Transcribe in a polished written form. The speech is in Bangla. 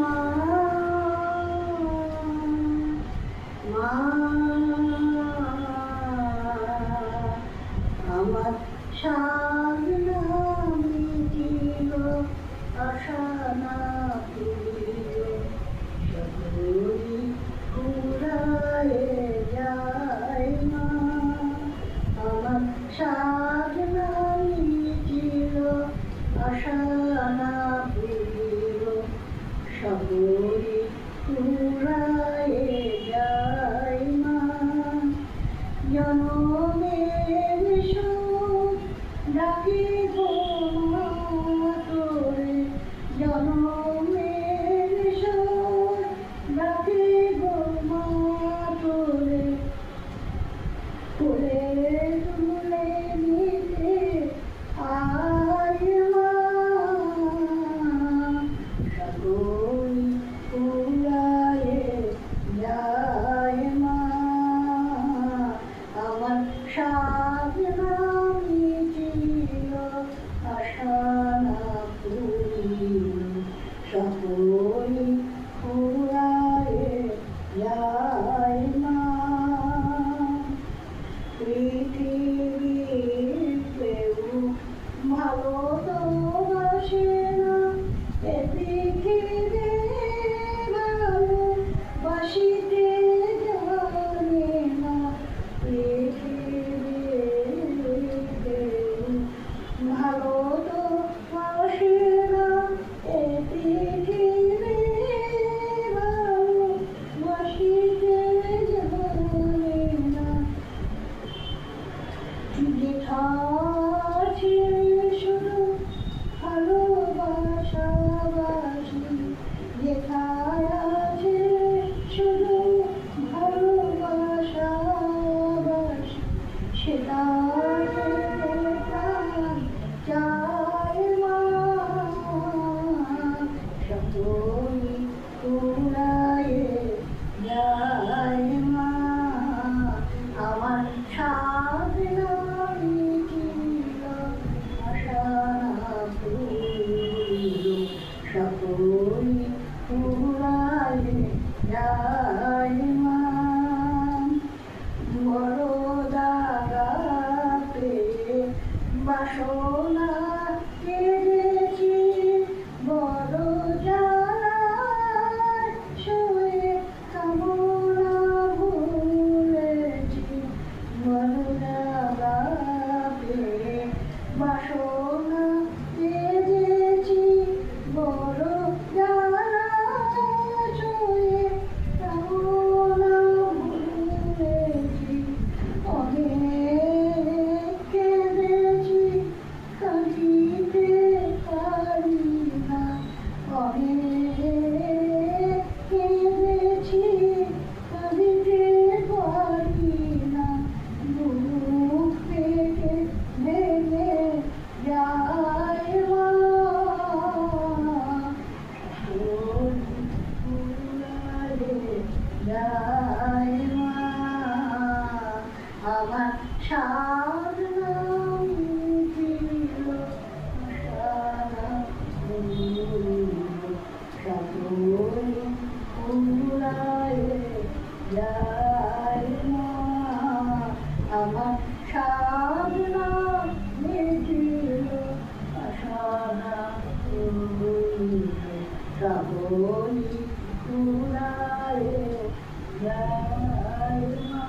মা মা আমার সাধনা মিটিল আশা না পুরিল সকলই ফুরায়ে যায় মা আমার সাধনা মিটিল আশা না পুরিল সকলই ফুরায়ে যায় মা জনমের সুর ডাকি গো মা তোরে জনমের সুর ডাকি গো মা তোরে কোলে তুলে নিতে আয় মা সকল ফুরায়ে যায় মা আমার সাধনা মিটিল আশা না পুরিল সকলই ফুরায়ে যায় মা পৃথিবীর কেউ ভালো তো বাসে না এ পৃথিবী ভালোবাসিতে জানে না পৃথিবীর কেউ ভালো তো বাসে না এ পৃথিবী ভালোবাসিতে জানে না লেখা আছে শুধু ভালোবাসাবাসি লেখা আছে শুধু ভালোবাসাবাসি সেটা চায় মা সকলই ফুরায়ে যায় মা আমার সাধনা মিটিল আশা না পুরিল সকলই ফুরায়ে যায় মা বড় দাগাতে বাসনা কেঁদেছি বড় জ্বালায় শুয়ে কামনা ভুলেছি বড় দাগাতে বাসনা কেঁদেছি বড় জ্বালায় শুয়ে কামনা ভুলেছি অনেক কেঁদেছি কাঁদিতে পারি না অনেক কেঁদেছি কাঁদিতে পারি না বুক থেকে ভেঙে যায় মা ফুরায়ে যায় মা আমার সাধনা মিটিল আশা না পুরিল সকলই ফুরায়ে যায় মা আমার সাধনা মিটিল আশা না পুরিল সকলই ফুরায়ে যায় মা।